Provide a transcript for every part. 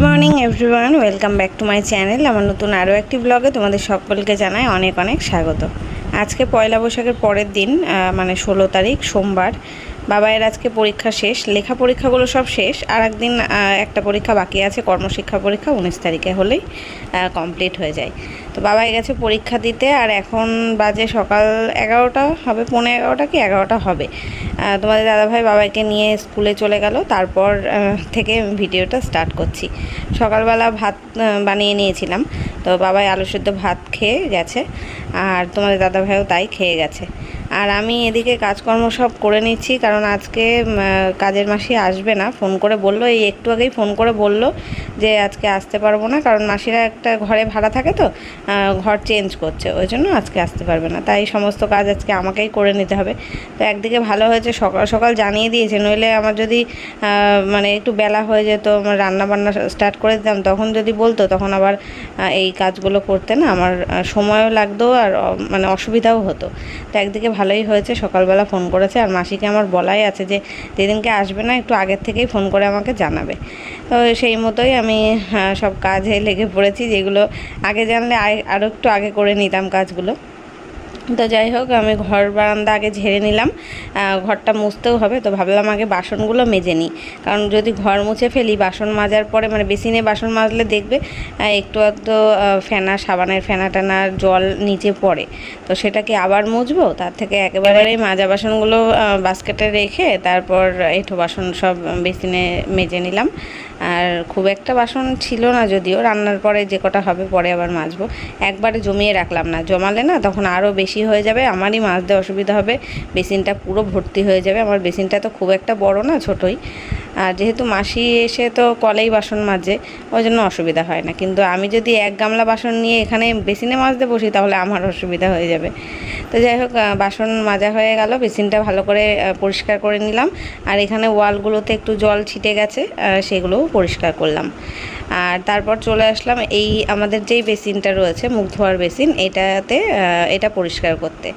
Morning everyone, welcome back to my channel. আমার নতুন আরও একটি ব্লগে তোমাদের সকলকে জানাই অনেক অনেক স্বাগত। আজকে পয়লা বৈশাখের পরের দিন, মানে 16 তারিখ সোমবার। বাবাইয়ের আজকে পরীক্ষা শেষ, লেখা পরীক্ষাগুলো সব শেষ। আর একদিন একটা পরীক্ষা বাকি আছে, কর্মশিক্ষা পরীক্ষা 19 তারিখে হলেই কমপ্লিট হয়ে যায়। তো বাবাই গেছে পরীক্ষা দিতে, আর এখন বাজে সকাল 11টা হবে, 11:15 কি 11টা হবে। তোমাদের দাদাভাই বাবাইকে নিয়ে স্কুলে চলে গেল, তারপর থেকে ভিডিওটা স্টার্ট করছি। সকালবেলা ভাত বানিয়ে নিয়েছিলাম, তো বাবাই আলু সেদ্ধ ভাত খেয়ে গেছে, আর তোমাদের দাদাভাইও তাই খেয়ে গেছে। আর আমি এদিকে কাজকর্ম সব করে নিচ্ছি, কারণ আজকে কাজের মাসি আসবে না। ফোন করে বলল, এই একটু আগেই ফোন করে বলল যে আজকে আসতে পারবো না, কারণ মাসিরা একটা ঘরে ভাড়া থাকে, তো ঘর চেঞ্জ করছে, ওই জন্য আজকে আসতে পারবে না। তাই সমস্ত কাজ আজকে আমাকেই করে নিতে হবে। তো একদিকে ভালো হয়েছে সকাল সকাল জানিয়ে দিয়েছে, নইলে আমার যদি মানে একটু বেলা হয়ে যেত, আমার রান্নাবান্না স্টার্ট করে দিতাম, তখন যদি বলতো তখন আবার এই কাজগুলো করতে না আমার সময়ও লাগতো, আর মানে অসুবিধাও হতো। তো একদিকে ভালোই হয়েছে সকালবেলা ফোন করেছে, আর মাসিকে আমার বলাই আছে যে যেদিনকে আসবে না একটু আগের থেকেই ফোন করে আমাকে জানাবে। তো সেই মতোই আমি সব কাজে লেগে পড়েছি, যেগুলো আগে জানলে আরও একটু আগে করে নিতাম কাজগুলো। তো যাই হোক, আমি ঘর বারান্দা আগে ঝেড়ে নিলাম, ঘরটা মুছতেও হবে, তো ভাবলাম আগে বাসনগুলো মেজে নিই। কারণ যদি ঘর মুছে ফেলি, বাসন মাজার পরে মানে বেসিনে বাসন মাজলে দেখবে একটু একটু ফেনা, সাবানের ফেনা টানার জল নিচে পড়ে, তো সেটাকে আবার মুছবো। তার থেকে একেবারেই মাজা বাসনগুলো বাস্কেটে রেখে তারপর এঁঠো বাসন সব বেসিনে মেজে নিলাম। আর খুব একটা বাসন ছিল না, যদিও রান্নার পরে যে কটা হবে পরে আবার মাজবো। একবারে জমিয়ে রাখলাম না, জমালে না তখন আরও বেশি হয়ে যাবে, আমারই মাজতে অসুবিধা হবে, বেসিনটা পুরো ভর্তি হয়ে যাবে। আমার বেসিনটা তো খুব একটা বড় না, ছোটোই। আর যেহেতু মাসি এসে তো কলেই বাসন মাজে, ওই জন্য অসুবিধা হয় না। কিন্তু আমি যদি এক গামলা বাসন নিয়ে এখানে বেসিনে মাজতে বসি, তাহলে আমার অসুবিধা হয়ে যাবে। তো যাই হোক, বাসন মাজা হয়ে গেল, বেসিনটা ভালো করে পরিষ্কার করে নিলাম। আর এখানে ওয়ালগুলোতে একটু জল ছিটে গেছে, সেগুলোও পরিষ্কার করলাম। আর তারপর চলে আসলাম এই আমাদের যেই বেসিনটা রয়েছে, মুখ ধোয়ার বেসিন, এটা পরিষ্কার করতে।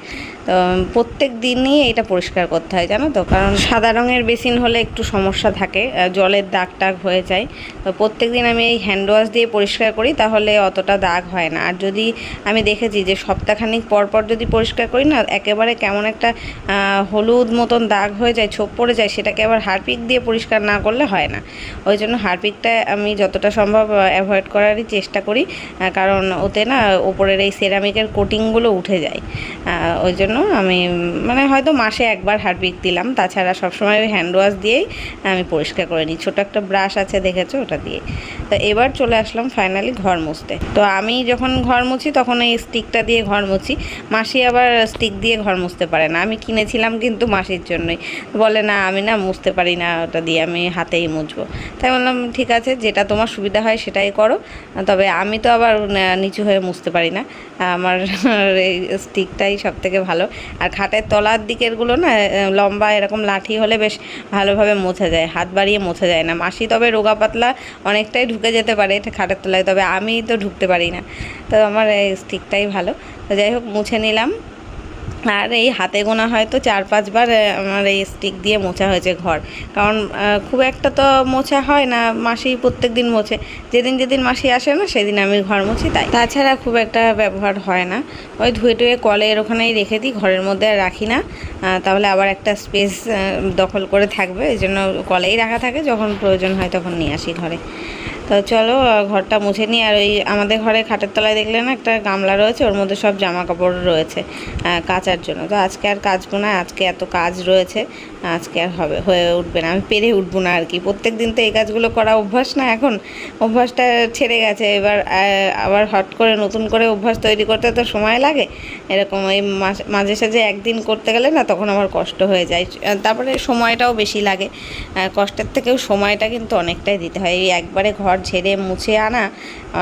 তো প্রত্যেক দিনই এটা পরিষ্কার করতে হয়, জানো তো, কারণ সাদা রঙের বেসিন হলে একটু সমস্যা থাকে, জলের দাগ টাগ হয়ে যায়। তো প্রত্যেক দিন আমি এই হ্যান্ড ওয়াশ দিয়ে পরিষ্কার করি, তাহলে অতটা দাগ হয় না। আর যদি আমি দেখেছি যে সপ্তাহখানিক পর পর যদি পরিষ্কার করি না, একেবারে কেমন একটা হলুদ মতন দাগ হয়ে যায়, ছোপ পড়ে যায়, সেটাকে আবার হারপিক দিয়ে পরিষ্কার না করলে হয় না। ওই জন্য হারপিকটা আমি যতটা সম্ভব অ্যাভয়েড করারই চেষ্টা করি, কারণ ওতে না ওপরের এই সেরামিকের কোটিংগুলো উঠে যায়। ওই জন্য আমি মানে হয়তো মাসে একবার হারপিক দিলাম, তাছাড়া সবসময় ওই হ্যান্ড ওয়াশ দিয়েই আমি পরিষ্কার করে নিই। ছোটো একটা ব্রাশ আছে, দেখেছো, ওটা দিয়ে। তো এবার চলে আসলাম ফাইনালি ঘর মুছতে। তো আমি যখন ঘর মুছি তখন এই স্টিকটা দিয়ে ঘর মুছি, মাসি আবার স্টিক দিয়ে ঘর মুছতে পারে না। আমি কিনেছিলাম কিন্তু মাসির জন্যই, বলে না আমি না মুছতে পারি না ওটা দিয়ে, আমি হাতেই মুছবো। তাই বললাম ঠিক আছে, যেটা তোমার সুবিধা হয় সেটাই করো, তবে আমি তো আবার নিচু হয়ে মুছতে পারি না, আমার এই স্টিকটাই সব থেকে ভালো। আর খাটের তলার দিকেরগুলো না লম্বা এরকম লাঠি হলে বেশ ভালোভাবে মোছা যায়, হাত বাড়িয়ে মোছা যায় না। মাসি তবে রোগা পাতলা অনেকটাই ঢুকে যেতে পারে এটা খাটের তলায়, তবে আমি তো ঢুকতে পারি না, তো আমার এই স্টিকটাই ভালো। তো যাই হোক, মুছে নিলাম। আর এই হাতে গোনা হয়তো 4-5 বার আমার এই স্টিক দিয়ে মোছা হয়েছে ঘর, কারণ খুব একটা তো মোছা হয় না, মাসি প্রত্যেক দিন মোছে। যেদিন যেদিন মাসি আসে না সেদিন আমি ঘর মুছি, তাই তাছাড়া খুব একটা ব্যবহার হয় না। ওই ধুয়ে টুয়ে কলের ওখানেই রেখে দিই, ঘরের মধ্যে আর রাখি না, তাহলে আবার একটা স্পেস দখল করে থাকবে, এই জন্য কলেই রাখা থাকে, যখন প্রয়োজন হয় তখন নিয়ে আসি ঘরে। তো চলো ঘরটা মুছে নিই। আর ওই আমাদের ঘরে খাটের তলায় দেখলে না একটা গামলা রয়েছে, ওর মধ্যে সব জামা কাপড় রয়েছে কাচার জন্য। তো আজকে আর কাচবো না, আজকে এত কাজ রয়েছে, আজকে আর হয়ে উঠবে না, আমি পেরে উঠবো না আর কি। প্রত্যেক দিন তো এই কাজগুলো করা অভ্যাস না, এখন অভ্যাসটা ছেড়ে গেছে। এবার আবার হট করে নতুন করে অভ্যাস তৈরি করতে তো সময় লাগে, এরকম এই মাঝে সাঝে একদিন করতে গেলে না তখন আমার কষ্ট হয়ে যায়, তারপরে সময়টাও বেশি লাগে। কষ্টের থেকেও সময়টা কিন্তু অনেকটাই দিতে হয়, এই একবারে ঘর ঝেড়ে মুছে আনা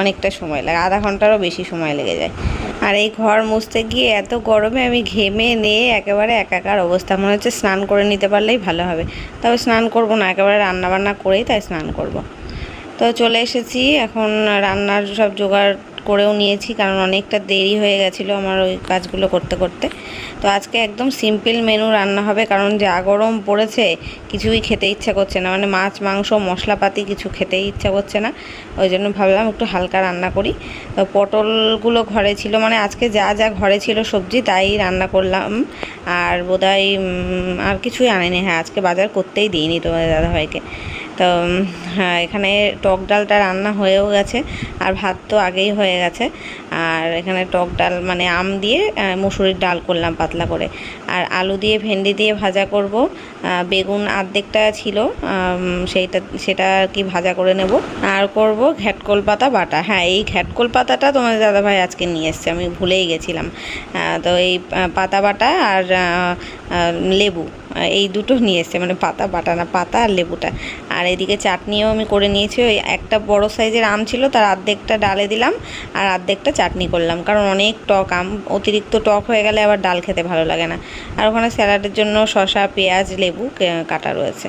অনেকটা সময় লাগে, আধা ঘন্টারও বেশি সময় লেগে যায়। আর এই ঘর মুছতে গিয়ে এত গরমে আমি ঘেমে নিয়ে একেবারে একাকার অবস্থা, মনে হচ্ছে স্নান করে নিতে পারলেই ভালো হবে। তবে স্নান করব না, একেবারে রান্নাবান্না করেই তাই স্নান করব। তো চলে এসেছি, এখন রান্নার সব জোগাড় করেও নিয়েছি, কারণ অনেকটা দেরি হয়ে গেছিলো আমার ওই কাজগুলো করতে করতে। তো আজকে একদম সিম্পল মেনু রান্না হবে, কারণ যা গরম পড়েছে কিছুই খেতে ইচ্ছা করছে না, মানে মাছ মাংস মশলাপাতি কিছু খেতেই ইচ্ছা করছে না। ওই জন্য ভাবলাম একটু হালকা রান্না করি। তো পটলগুলো ঘরে ছিল, মানে আজকে যা যা ঘরে ছিল সবজি তাই রান্না করলাম। আর বোধহয় আর কিছুই আনেনি। হ্যাঁ, আজকে বাজার করতেই দিইনি তোমাদের দাদাভাইকে। তো হ্যাঁ, এখানে টক ডালটা রান্না হয়েও গেছে, আর ভাত তো আগেই হয়ে গেছে। আর এখানে টক ডাল মানে আম দিয়ে মুসুরির ডাল করলাম পাতলা করে, আর আলু দিয়ে ভেন্ডি দিয়ে ভাজা করব। বেগুন আর্ধেকটা ছিল, সেটা আর কি ভাজা করে নেব। আর করব ঘ্যাটকোল পাতা বাটা। হ্যাঁ, এই ঘ্যাটকোল পাতাটা তোমাদের দাদাভাই আজকে নিয়ে এসছে, আমি ভুলেই গেছিলাম। তো এই পাতা বাটা আর লেবু, এই দুটো নিয়ে এসছে, মানে পাতা বাটা না, পাতা আর লেবুটা। আর এদিকে চাটনিও আমি করে নিয়েছি। ওই একটা বড় সাইজের আম ছিল, তার অর্ধেকটা ডালে দিলাম আর অর্ধেকটা চাটনি করলাম, কারণ অনেক টক আম, অতিরিক্ত টক হয়ে গেলে আবার ডাল খেতে ভালো লাগে না। আর ওখানে স্যালাডের জন্য শসা পেঁয়াজ লেবু কাটা রয়েছে।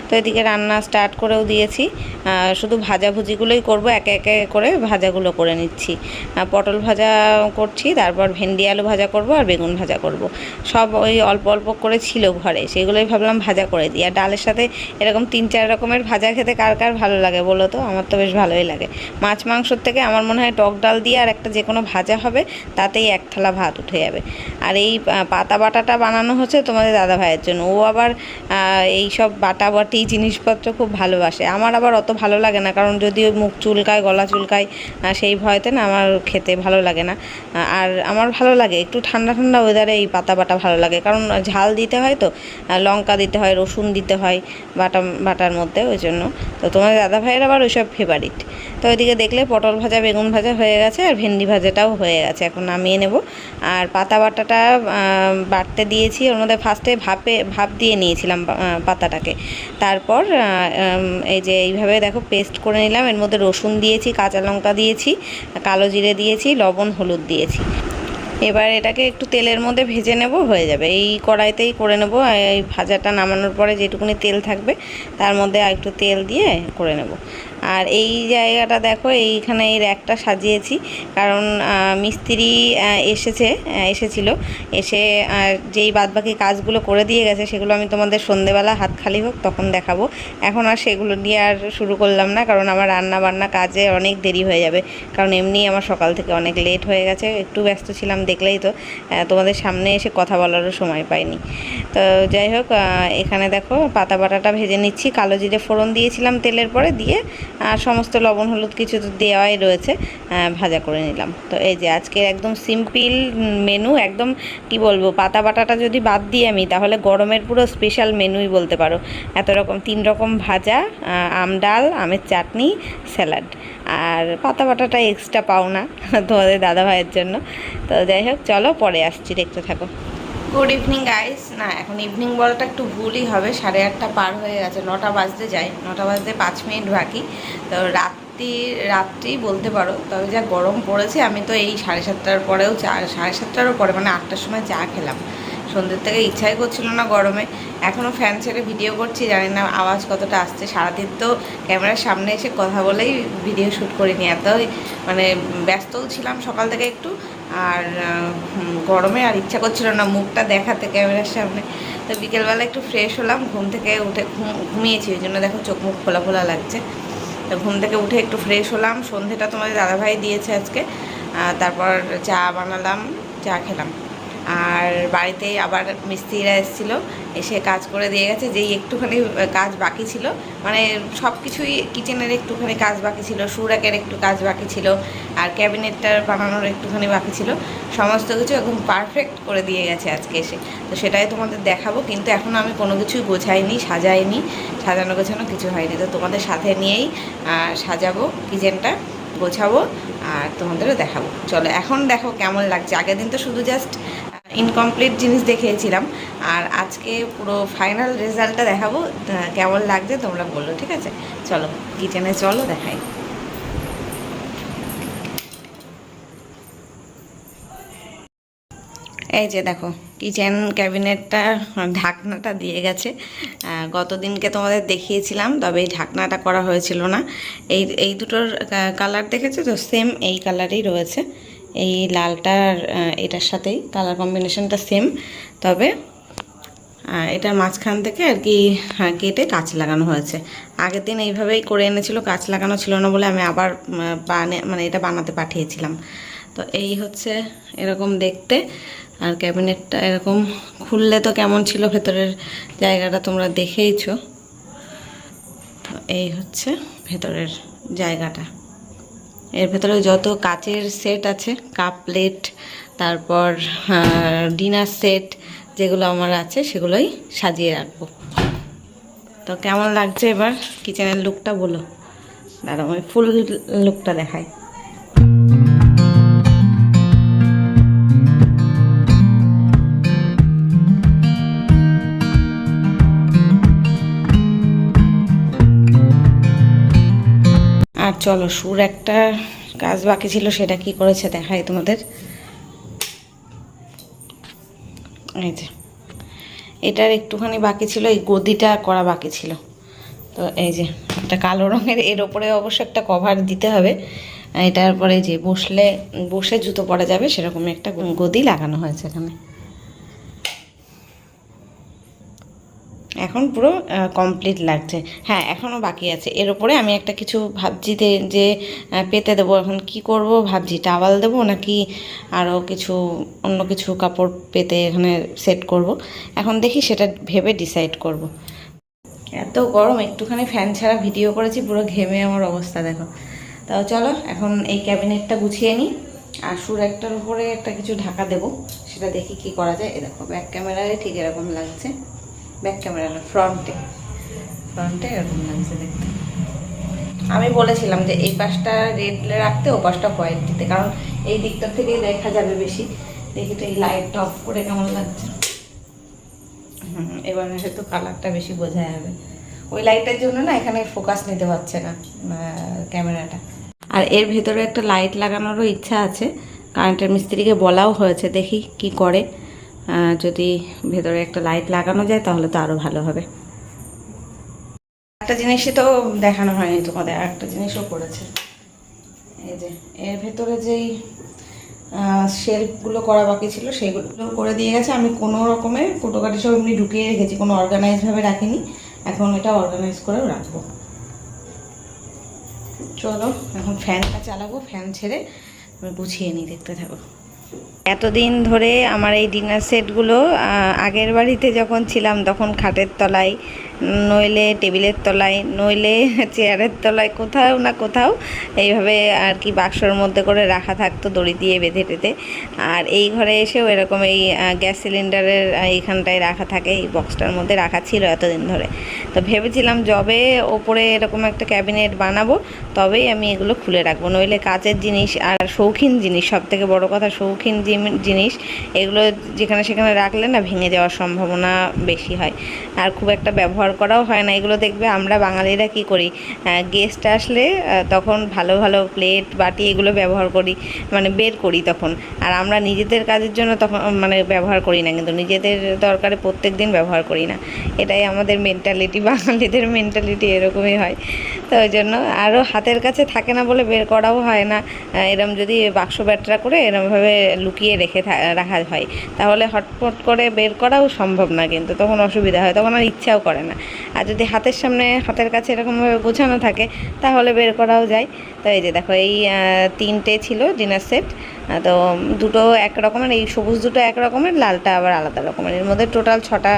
তো এদিকে রান্না স্টার্ট করেও দিয়েছি। শুধু ভাজাভুজিগুলোই করব, একে একে করে ভাজাগুলো করে নিচ্ছি। পটল ভাজা করছি, তারপর ভেন্ডি আলু ভাজা করব, আর বেগুন ভাজা করব। সব ওই অল্প অল্প করে ছিল ঘরে, সেগুলোই ভাবলাম ভাজা করে দিই। আর ডালের সাথে এরকম 3-4 রকমের ভাজা খেতে কার কার ভালো লাগে বলো তো? আমার তো বেশ ভালোই লাগে। মাছ মাংসর থেকে আমার মনে হয় টক ডাল দিয়ে আর একটা যে কোনো ভাজা হবে, তাতেই এক থালা ভাত উঠে যাবে। আর এই পাতা বাটাটা বানানো হচ্ছে তোমাদের দাদা ভাইয়ের জন্য। ও আবার এই সব বাটাবাটি জিনিসপত্র খুব ভালোবাসে। আমার আবার অত ভালো লাগে না, কারণ যদি ওই মুখ চুলকায় গলা চুলকায় সেই ভয়তে না আমার খেতে ভালো লাগে না। আর আমার ভালো লাগে একটু ঠান্ডা ঠান্ডা ওয়েদারে এই পাতা বাটা ভালো লাগে, কারণ ঝাল দিতে হয়, তো লঙ্কা দিতে হয়, রসুন দিতে হয় বাটার মধ্যে, ওই জন্য। তো তোমার দাদা ভাইয়ের আবার ওইসব ফেভারিট। তো ওইদিকে দেখলে পটল ভাজা বেগুন ভাজা হয়ে গেছে, আর ভেন্ডি ভাজাটাও হয়ে গেছে, এখন নামিয়ে নেব। আর পাতা বাটাটা বাটতে দিয়েছি, ওর মধ্যে ফার্স্টে ভাপ দিয়ে নিয়েছিলাম পাতাটাকে। তারপর এই যে এইভাবে দেখো পেস্ট করে নিলাম। এর মধ্যে রসুন দিয়েছি, কাঁচা লঙ্কা দিয়েছি, কালো জিরে দিয়েছি, লবণ হলুদ দিয়েছি। এবার এটাকে একটু তেলের মধ্যে ভেজে নেব, হয়ে যাবে। এই কড়াইতেই করে নেব। এই ভাজাটা নামানোর পরে যেটুকুনি তেল থাকবে তার মধ্যে আর একটু তেল দিয়ে করে নেব। আর এই জায়গাটা দেখো, এইখানে এই র্যাকটা সাজিয়েছি, কারণ মিস্ত্রি এসেছিল, এসে যেই বাদবাকি কাজগুলো করে দিয়ে গেছে সেগুলো আমি তোমাদের সন্ধেবেলা হাত খালি হোক তখন দেখাবো। এখন আর সেগুলো নিয়ে আর শুরু করলাম না, কারণ আমার রান্না বান্না কাজে অনেক দেরি হয়ে যাবে, কারণ এমনি আমার সকাল থেকে অনেক লেট হয়ে গেছে। একটু ব্যস্ত ছিলাম দেখলেই তো, তোমাদের সামনে এসে কথা বলারও সময় পাইনি। তো যাই হোক, এখানে দেখো পাতা বাটাটা ভেজে নিচ্ছি। কালো জিরে ফোড়ন দিয়েছিলাম তেলের পরে, দিয়ে আর সমস্ত লবণ হলুদ কিছু তো দেওয়াই রয়েছে, ভাজা করে নিলাম। তো এই যে আজকের একদম সিম্পল মেনু, একদম কি বলবো, পাতা বাটাটা যদি বাদ দিই আমি, তাহলে গরমের পুরো স্পেশাল মেনুই বলতে পারো। এত রকম 3 রকম ভাজা, আম ডাল, আমের চাটনি, স্যালাড, আর পাতা বাটাটা এক্সট্রা পাও না তোমাদের দাদা ভাইয়ের জন্য। তো যাই হোক, চলো পরে আসছি, দেখতে থাকো। Good evening guys. না, এখন ইভিনিং বলাটা একটু ভুলই হবে, 8:30 পার হয়ে গেছে, 9টা বাজতে যায়, 9টা বাজতে 5 মিনিট বাকি। তো রাত্রি বলতে পারো, তবে যা গরম পড়েছে, আমি তো এই 7:30টার পরেও 7:30টারও পরে মানে 8টার সময় চা খেলাম। সন্ধ্যের থেকে ইচ্ছাই করছিল না গরমে। এখনও ফ্যান ছেড়ে ভিডিও করছি, জানি না আওয়াজ কতটা আসছে। সারাদিন তো ক্যামেরার সামনে এসে কথা বলেই ভিডিও শ্যুট করিনি, এতই মানে ব্যস্তও ছিলাম সকাল থেকে একটু। আর গরমে আর ইচ্ছা করছিল না মুখটা দেখাতে ক্যামেরার সামনে। তো বিকেলবেলা একটু ফ্রেশ হলাম, ঘুম থেকে উঠে ঘুমিয়েছি, ওই জন্য দেখো চোখ মুখ খোলা খোলা লাগছে। তো ঘুম থেকে উঠে একটু ফ্রেশ হলাম। সন্ধেটা তোমাদের দাদাভাই দিয়েছে আজকে। তারপর চা বানালাম, চা খেলাম। আর বাড়িতে আবার মিস্ত্রিরা এসেছিলো, এসে কাজ করে দিয়ে গেছে। যেই একটুখানি কাজ বাকি ছিল, মানে সব কিছুই, কিচেনের একটুখানি কাজ বাকি ছিল, সুরাকের একটু কাজ বাকি ছিল, আর ক্যাবিনেটটার বানানোর একটুখানি বাকি ছিল, সমস্ত কিছু একদম পারফেক্ট করে দিয়ে গেছে আজকে এসে। তো সেটাই তোমাদের দেখাবো, কিন্তু এখনও আমি কোনো কিছুই গোছাইনি, সাজাইনি, সাজানো গোছানো কিছু হয়নি। তো তোমাদের সাথে নিয়েই সাজাবো, কিচেনটা গোছাবো আর তোমাদেরও দেখাবো। চলো এখন দেখো কেমন লাগছে। আগের দিন তো শুধু জাস্ট ইনকমপ্লিট জিনিস দেখিয়েছিলাম, আর আজকে পুরো ফাইনাল রেজাল্টটা দেখাবো, কেমন লাগছে তোমরা বললো, ঠিক আছে? চলো কিচেনে চলো, দেখাই। এই যে দেখো কিচেন ক্যাবিনেটটা ঢাকনাটা দিয়ে গেছে। গতদিনকে তোমাদের দেখিয়েছিলাম, তবে এই ঢাকনাটা করা হয়েছিল না। এই দুটোর কালার দেখেছো তো, সেম এই কালারই রয়েছে। এই লালটার এটার সাথেই কালার কম্বিনেশনটা সেম, তবে এটার মাঝখান থেকে আর কি কেটে কাঁচ লাগানো হয়েছে। আগের দিন এইভাবেই করে এনেছিল, কাঁচ লাগানো ছিল না বলে আমি আবার মানে এটা বানাতে পাঠিয়েছিলাম। তো এই হচ্ছে এরকম দেখতে। আর ক্যাবিনেটটা এরকম খুললে তো কেমন ছিল ভেতরের জায়গাটা তোমরা দেখেইছো। তো এই হচ্ছে ভেতরের জায়গাটা। এর ভেতরে যত কাচের সেট আছে, কাপ প্লেট, তারপর ডিনার সেট যেগুলো আমার আছে সেগুলোই সাজিয়ে রাখবো। তো কেমন লাগছে এবার কিচেনের লুকটা বলো। দাঁড়াও আমি ফুল লুকটা দেখাই। আর চলো, সুর একটা কাজ বাকি ছিল, সেটা কি করেছে দেখাই তোমাদের। এই যে এটার একটুখানি বাকি ছিল, এই গদিটা করা বাকি ছিল। তো এই যে একটা কালো রঙের, এর ওপরে অবশ্য একটা কভার দিতে হবে। এটার পরে যে বসে জুতো পরা যাবে সেরকম একটা গদি লাগানো হয়েছে এখানে। এখন পুরো কমপ্লিট লাগছে। হ্যাঁ, এখনও বাকি আছে। এর ওপরে আমি একটা কিছু ভাবছি যে পেতে দেবো। এখন কি করব ভাবছি, টাওয়াল দেবো নাকি আরও কিছু অন্য কিছু কাপড় পেতে এখানে সেট করব। এখন দেখি, সেটা ভেবে ডিসাইড করব। এত গরম, একটুখানি ফ্যান ছাড়া ভিডিও করেছি, পুরো ঘেমে আমার অবস্থা দেখো। তাও চলো এখন এই ক্যাবিনেটটা গুছিয়ে নিই। আর সুর একটার উপরে একটা কিছু ঢাকা দেবো, সেটা দেখি কি করা যায়। এ দেখো ব্যাক ক্যামেরায় ঠিক এরকম লাগছে। ব্যাক ক্যামেরা না, ফ্রন্টে এরকম লাগছে দেখতে। আমি বলেছিলাম যে এই পাশটা রেড রাখতে, ও পাশটা হোয়াইট দিতে, কারণ এই দিকটা থেকেই দেখা যাবে বেশি। দেখি তো এই লাইটটা অফ করে কেমন লাগছে। এবার হয়তো কালারটা বেশি বোঝা যাবে। ওই লাইটের জন্য না এখানে ফোকাস নিতে পারছে না ক্যামেরাটা। আর এর ভেতরে একটা লাইট লাগানোরও ইচ্ছা আছে, কারেন্টের মিস্ত্রিকে বলাও হয়েছে, দেখি কি করে। যদি ভেতরে একটা লাইট লাগানো যায় তাহলে তো আরও ভালো হবে। একটা জিনিসই তো দেখানো হয়নি তোমাদের, একটা জিনিসও করেছে। এই যে এর ভেতরে যেই শেলফগুলো করা বাকি ছিল সেগুলো করে দিয়ে গেছে। আমি কোনো রকমের ফটোকাটি সব এমনি ঢুকিয়ে রেখেছি, কোনো অর্গানাইজভাবে রাখিনি। এখন এটা অর্গানাইজ করেও রাখবো। চলো এখন ফ্যানটা চালাবো, ফ্যান ছেড়ে আমি গুছিয়ে নিই, দেখতে থাকো। এতদিন ধরে আমার এই ডিনার সেটগুলো আগের বাড়িতে যখন ছিলাম তখন খাটের তলায়, নইলে টেবিলের তলায়, নইলে চেয়ারের তলায়, কোথাও না কোথাও এইভাবে আর কি বাক্সর মধ্যে করে রাখা থাকতো, দড়ি দিয়ে বেঁধে টেঁধে। আর এই ঘরে এসেও এরকম এই গ্যাস সিলিন্ডারের এইখানটায় রাখা থাকে, এই বক্সটার মধ্যে রাখা ছিল এতদিন ধরে। তো ভেবেছিলাম যবে ওপরে এরকম একটা ক্যাবিনেট বানাবো তবেই আমি এগুলো খুলে রাখবো, নইলে কাচের জিনিস আর শৌখিন জিনিস, সবথেকে বড় কথা শৌখিন জিনিস, এগুলো যেখানে সেখানে রাখলে না ভেঙে যাওয়ার সম্ভাবনা বেশি হয়, আর খুব একটা ব্যবহার করাও হয় না। এগুলো দেখবে আমরা বাঙালিরা কি করি, গেস্ট আসলে তখন ভালো ভালো প্লেট বাটি এগুলো ব্যবহার করি, মানে বের করি তখন। আর আমরা নিজেদের কাজের জন্য তখন মানে ব্যবহার করি না, কিন্তু নিজেদের দরকারে প্রত্যেক দিন ব্যবহার করি না। এটাই আমাদের মেন্টালিটি, বাঙালিদের মেন্টালিটি এরকমই হয়। তো ওই জন্য আরও হাতের কাছে থাকে না বলে বের করাও হয় না। এরম যদি বাক্স ব্যাটরা করে এরমভাবে লুকিয়ে রাখা হয় তাহলে হটপট করে বের করাও সম্ভব না, কিন্তু তখন অসুবিধা হয়, তখন আর ইচ্ছাও করে না। আর যদি হাতের সামনে হাতের কাছে এরকমভাবে গোছানো থাকে তাহলে বের করাও যায়। তো এই যে দেখো এই 3টে ছিল ডিনার সেট, তো দুটো এক রকমের, এই সবুজ দুটো এক রকমের, লালটা আবার আলাদা রকমের। এর মধ্যে টোটাল 6টা,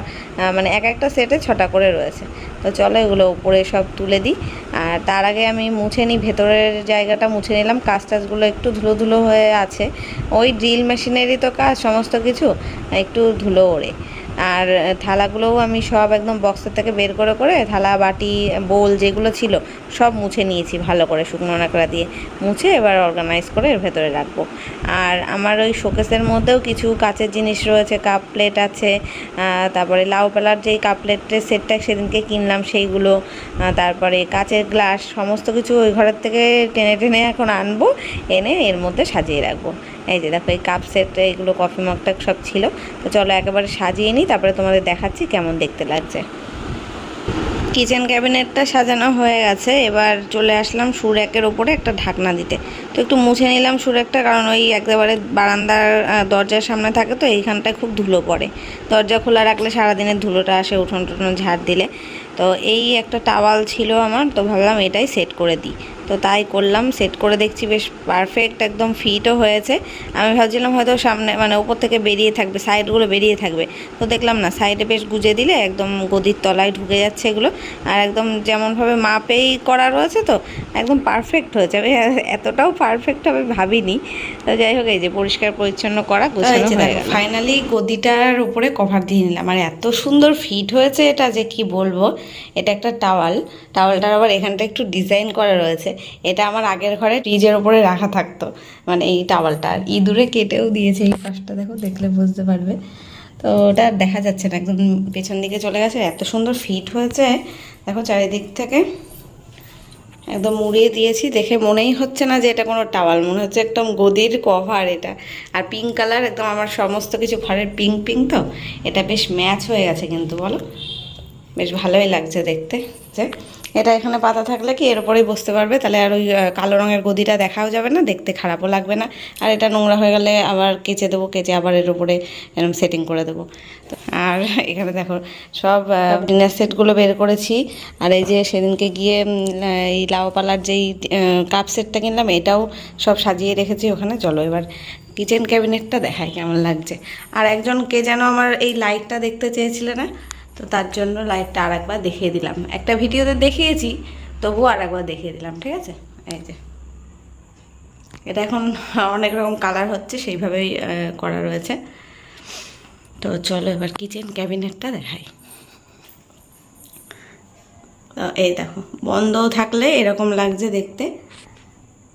মানে এক একটা সেটে 6টা করে রয়েছে। তো চলো এগুলো উপরে সব তুলে দিই। আর তার আগে আমি মুছে নিই, ভেতরের জায়গাটা মুছে নিলাম। কাজ টাজগুলো একটু ধুলো ধুলো হয়ে আছে, ওই ড্রিল মেশিনেরই তো কাজ, সমস্ত কিছু একটু ধুলো ওড়ে। আর থালাগুলোও আমি সব একদম বক্সের থেকে বের করে করে থালা বাটি বোল যেগুলো ছিল সব মুছে নিয়েছি ভালো করে, শুকনো ন্যাকড়া দিয়ে মুছে এবার অর্গানাইজ করে এর ভেতরে রাখবো। আর আমার ওই শোকেসের মধ্যেও কিছু কাচের জিনিস রয়েছে, কাপ প্লেট আছে, তারপরে লাউ পালার যেই কাপ প্লেটের সেটটা সেদিনকে কিনলাম সেইগুলো, তারপরে কাচের গ্লাস, সমস্ত কিছু ওই ঘরের থেকে টেনে টেনে এখন আনবো, এনে এর মধ্যে সাজিয়ে রাখবো। এই যে দেখো এই কাপ সেট, এগুলো কফি মগটা সব ছিল। তো চলো একেবারে সাজিয়ে নিই, তারপরে তোমাদের দেখাচ্ছি কেমন দেখতে লাগছে। কিচেন ক্যাবিনেটটা সাজানো হয়ে গেছে, এবার চলে আসলাম সুরেকের ওপরে একটা ঢাকনা দিতে। তো একটু মুছে নিলাম সুরেকটা, কারণ ওই একেবারে বারান্দার দরজার সামনে থাকে, তো এইখানটায় খুব ধুলো পড়ে। দরজা খোলা রাখলে সারাদিনের ধুলোটা আসে উঠোন টুঠোন ঝাড় দিলে। তো এই একটা টাওয়াল ছিল আমার, তো ভাবলাম এটাই সেট করে দিই। তো তাই করলাম, সেট করে দেখছি বেশ পারফেক্ট একদম ফিটও হয়েছে। আমি ভাবছিলাম হয়তো সামনে মানে উপর থেকে বেরিয়ে থাকবে, সাইডগুলো বেরিয়ে থাকবে, তো দেখলাম না, সাইডে বেশ গুজে দিলে একদম গদির তলায় ঢুকে যাচ্ছে এগুলো। আর একদম যেমনভাবে মাপেই করা রয়েছে, তো একদম পারফেক্ট হয়েছে। আমি এতটাও পারফেক্ট হবে ভাবিনি। তো যাই হোক, এই যে পরিষ্কার পরিচ্ছন্ন করা গোছানো হয়ে গেল। ফাইনালি গদিটার উপরে কভার দিয়ে নিলাম, আর এত সুন্দর ফিট হয়েছে এটা যে কি বলবো। এটা একটা টাওয়ালটার আবার এখানটা একটু ডিজাইন করা রয়েছে। এটা আমার আগের ঘরে ফ্রিজের ওপরে রাখা থাকতো, মানে এই টাওয়ালটা। আর ইঁদুরে কেটেও দিয়েছে, এই পাশটা দেখো, দেখলে বুঝতে পারবে। তো ওটা দেখা যাচ্ছে না, একদম পেছন দিকে চলে গেছে। এত সুন্দর ফিট হয়েছে দেখো, চারিদিক থেকে একদম মুড়িয়ে দিয়েছি, দেখে মনেই হচ্ছে না যে এটা কোনো টাওয়াল, মনে হচ্ছে একদম গদির কভার এটা। আর পিঙ্ক কালার, একদম আমার সমস্ত কিছু ঘরের পিঙ্ক পিঙ্ক, তো এটা বেশ ম্যাচ হয়ে গেছে কিন্তু, বলো বেশ ভালোই লাগছে দেখতে। যে এটা এখানে পাতা থাকলে কি এর উপরেই বসতে পারবে, তাহলে আর ওই কালো রঙের গদিটা দেখাও যাবে না, দেখতে খারাপও লাগবে না। আর এটা নোংরা হয়ে গেলে আবার কেচে দেবো, কেচে আবার এর উপরে এরকম সেটিং করে দেবো। তো আর এখানে দেখো সব ডিনার সেটগুলো বের করেছি। আর এই যে সেদিনকে গিয়ে এই লাউপালার যেই কাপ সেটটা কিনলাম, এটাও সব সাজিয়ে রেখেছি ওখানে। চলো এবার কিচেন ক্যাবিনেটটা দেখায় কেমন লাগছে। আর একজন কে যেন আমার এই লাইটটা দেখতে চেয়েছিল না, তো তার জন্য লাইটটা আর একবার দেখিয়ে দিলাম। একটা ভিডিওতে দেখিয়েছি, তবুও আর একবার দেখিয়ে দিলাম, ঠিক আছে। এই যে এটা এখন অনেক রকম কালার হচ্ছে, সেইভাবেই করা রয়েছে। তো চলো এবার কিচেন ক্যাবিনেটটা দেখাই। এই দেখো, বন্ধ থাকলে এরকম লাগছে দেখতে,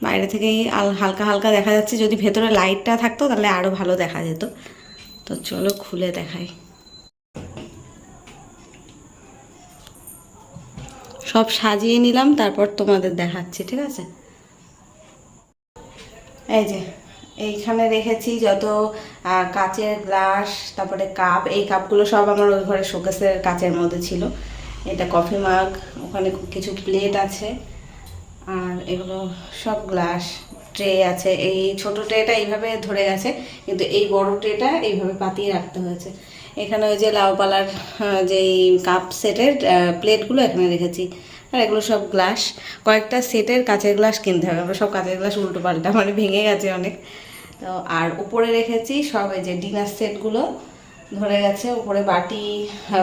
বাইরে থেকেই হালকা হালকা দেখা যাচ্ছে। যদি ভেতরে লাইটটা থাকতো তাহলে আরও ভালো দেখা যেত। তো চলো খুলে দেখাই। সব সাজিয়ে নিলাম, তারপর তোমাদের দেখাচ্ছি, ঠিক আছে। এই যে এইখানে রেখেছি যত কাচের গ্লাস, তারপরে কাপ। এই কাপগুলো সব আমার ওই ঘরে শোকেসের কাচের মধ্যে ছিল। এটা কফি মাগ, ওখানে কিছু প্লেট আছে, আর এগুলো সব গ্লাস। ট্রে আছে, এই ছোটো ট্রেটা এইভাবে ধরে গেছে, কিন্তু এই বড় ট্রেটা এইভাবে পাতিয়ে রাখতে হয়েছে। এখানে ওই যে লাউপালার যেই কাপ সেটের প্লেটগুলো এখানে রেখেছি। আর এগুলো সব গ্লাস, কয়েকটা সেটের কাচের গ্লাস কিনতে হবে। আমরা সব কাচের গ্লাস উল্টো পাল্টা, মানে ভেঙে গেছে অনেক। তো আর উপরে রেখেছি সব এই যে ডিনার সেটগুলো ধরে গেছে। উপরে বাটি,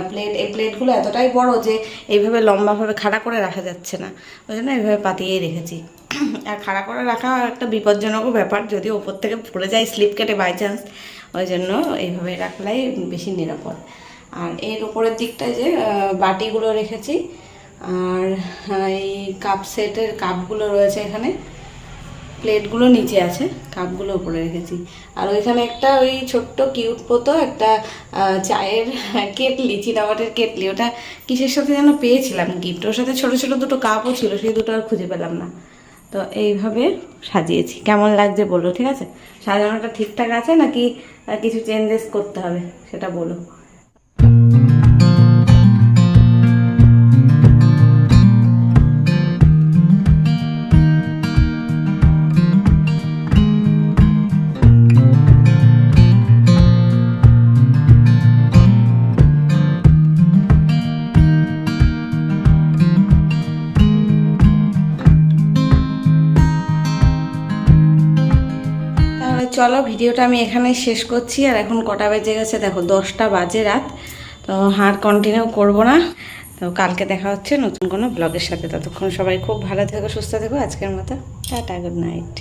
প্লেট। এই প্লেটগুলো এতটাই বড় যে এইভাবে লম্বাভাবে খাড়া করে রাখা যাচ্ছে না, ওই জন্য এইভাবে পাতিয়েই রেখেছি। আর খাড়া করে রাখা একটা বিপজ্জনকও ব্যাপার, যদি ওপর থেকে পড়ে যায় স্লিপ কেটে বাই চান্স, ওই জন্য এইভাবে রাখলেই বেশি নিরাপদ। আর এর উপরের দিকটায় যে বাটিগুলো রেখেছি, আর এই কাপ সেটের কাপগুলো রয়েছে এখানে। প্লেটগুলো নিচে আছে, কাপগুলো উপরে রেখেছি। আর ওইখানে একটা ওই ছোট্ট কিউট মতো একটা চায়ের কেটলি, চিনাবাটের কেটলি, ওটা কিসের সাথে যেন পেয়েছিলাম গিফট। ওর সাথে ছোটো ছোটো দুটো কাপও ছিল, সেই দুটো আর খুঁজে পেলাম না। তো এইভাবে সাজিয়েছি, কেমন লাগছে বলো, ঠিক আছে। সাজানোটা ঠিকঠাক আছে নাকি কিছু চেঞ্জেস করতে হবে সেটা বলো। চলো ভিডিওটা আমি এখানে শেষ করছি। আর এখন কটা বেজে গেছে দেখো, 10টা বাজে রাত। তো আর কন্টিনিউ করব না। তো কালকে দেখা হচ্ছে নতুন কোনো ব্লগের সাথে। ততক্ষণ সবাই খুব ভালো থেকো, সুস্থ থেকো। আজকের মতো টাটা, গুড নাইট।